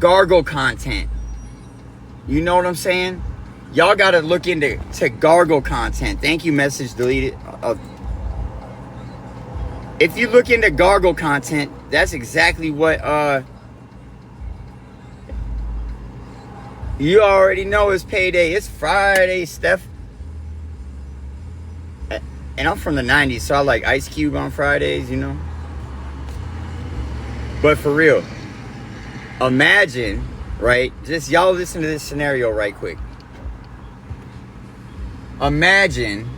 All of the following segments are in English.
gargle content. You know what I'm saying? Y'all gotta look into gargle content. Thank you, message deleted. If you look into gargle content, that's exactly what you already know it's payday. It's Friday, Steph. And I'm from the 90s, so I like Ice Cube on Fridays, you know? But for real, imagine, right? Just y'all listen to this scenario right quick. Imagine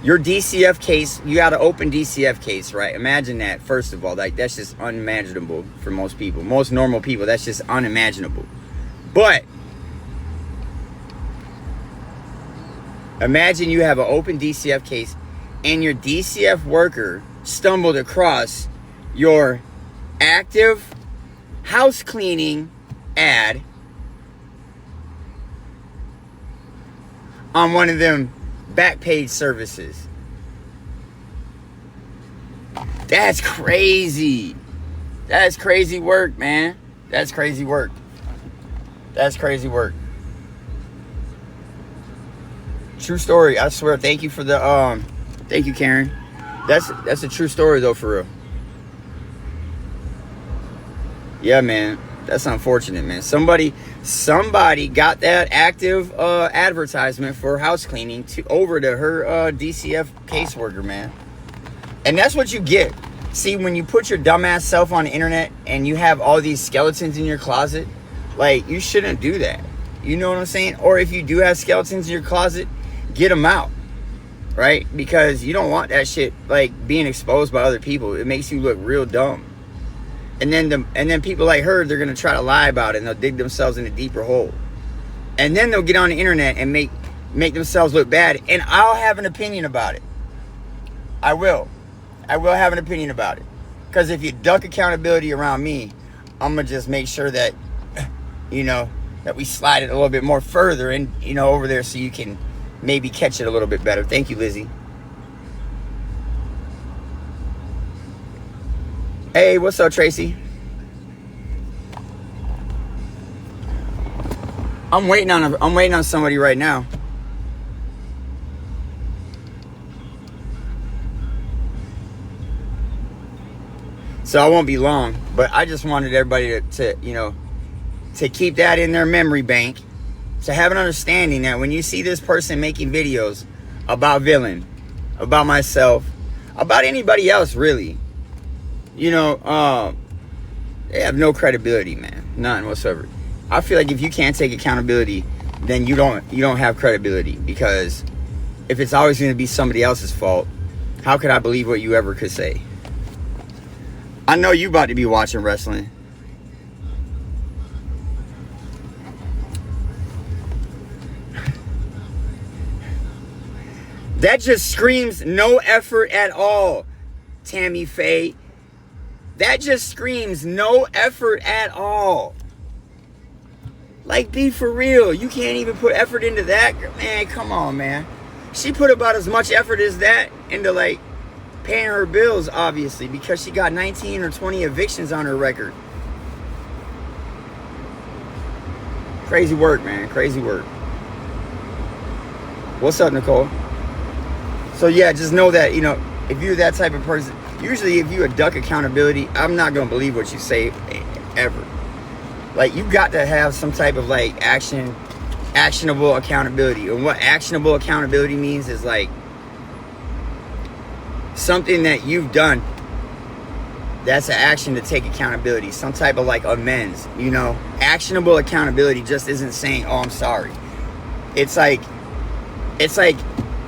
your DCF case, you got an open DCF case, right? Imagine that, first of all. Like, that's just unimaginable for most people. Most normal people, that's just unimaginable. But imagine you have an open DCF case and your DCF worker stumbled across your active house cleaning ad on one of them back page services. That's crazy. That's crazy work, man. That's crazy work. That's crazy work. True story, I swear. Thank you for the thank you, Karen. That's a true story though, for real. Yeah, man. That's unfortunate, man. Somebody got that active advertisement for house cleaning over to her DCF caseworker, man. And that's what you get. See, when you put your dumbass self on the internet and you have all these skeletons in your closet, like, you shouldn't do that. You know what I'm saying? Or if you do have skeletons in your closet, get them out, right? Because you don't want that shit, like, being exposed by other people. It makes you look real dumb. And then people like her, they're gonna try to lie about it, and they'll dig themselves in a deeper hole. And then they'll get on the internet and make themselves look bad. And I'll have an opinion about it. I will have an opinion about it. Because if you duck accountability around me, I'm gonna just make sure that, you know, that we slide it a little bit more further and, you know, over there so you can maybe catch it a little bit better. Thank you, Lizzie. Hey, what's up, Tracy? I'm waiting on somebody right now. So I won't be long, but I just wanted everybody to you know, to keep that in their memory bank, to have an understanding that when you see this person making videos about Villain, about myself, about anybody else really, you know, they have no credibility, man. None whatsoever. I feel like if you can't take accountability, then you don't have credibility. Because if it's always going to be somebody else's fault, how could I believe what you ever could say? I know you about to be watching wrestling. That just screams no effort at all, Tammy Faye. That just screams no effort at all. Like, be for real. You can't even put effort into that. Man, come on, man. She put about as much effort as that into, like, paying her bills, obviously, because she got 19 or 20 evictions on her record. Crazy work, man. Crazy work. What's up, Nicole? So, yeah, just know that, you know, if you're that type of person, usually if you duck accountability, I'm not going to believe what you say ever. Like, you got to have some type of, like, actionable accountability. And what actionable accountability means is, like, something that you've done that's an action to take accountability. Some type of, like, amends, you know? Actionable accountability just isn't saying, oh, I'm sorry. It's like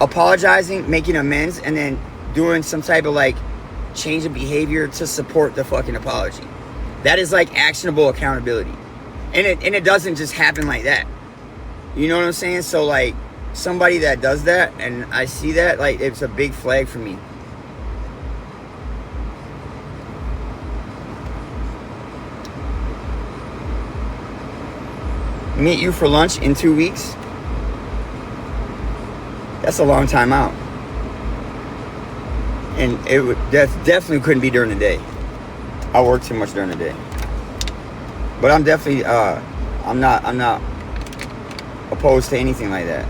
apologizing, making amends, and then doing some type of, like, change of behavior to support the fucking apology. That is, like, actionable accountability. And it doesn't just happen like that. You know what I'm saying? So, like, somebody that does that, and I see that, like, it's a big flag for me. Meet you for lunch in 2 weeks? That's a long time out. And that definitely couldn't be during the day. I work too much during the day. But I'm definitely I'm not opposed to anything like that.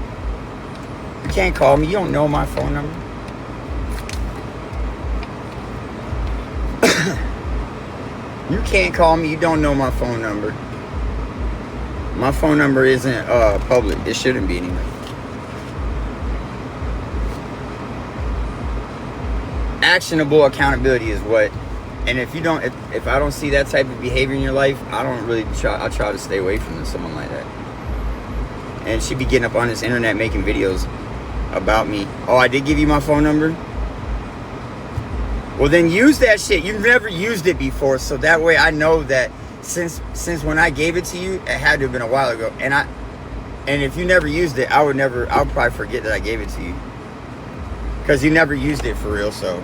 You can't call me. You don't know my phone number. You can't call me. You don't know my phone number. My phone number isn't public. It shouldn't be anyway. Actionable accountability is what. And if you don't, if I don't see that type of behavior in your life, I don't really try. I try to stay away from someone like that. And she be getting up on this internet making videos about me. Oh, I did give you my phone number? Well, then use that shit. You've never used it before, so that way I know that since when I gave it to you, it had to have been a while ago. And if you never used it, I'll probably forget that I gave it to you. Because you never used it for real, so.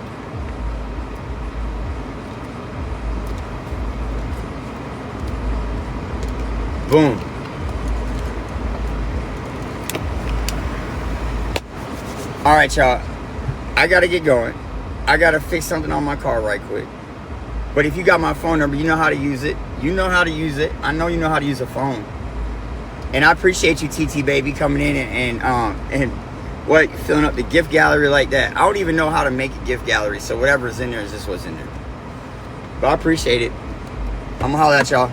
Boom. All right, y'all. I got to get going. I got to fix something on my car right quick. But if you got my phone number, you know how to use it. You know how to use it. I know you know how to use a phone. And I appreciate you, TT Baby, coming in and filling up the gift gallery like that. I don't even know how to make a gift gallery, so whatever's in there is just what's in there. But I appreciate it. I'm going to holler at y'all.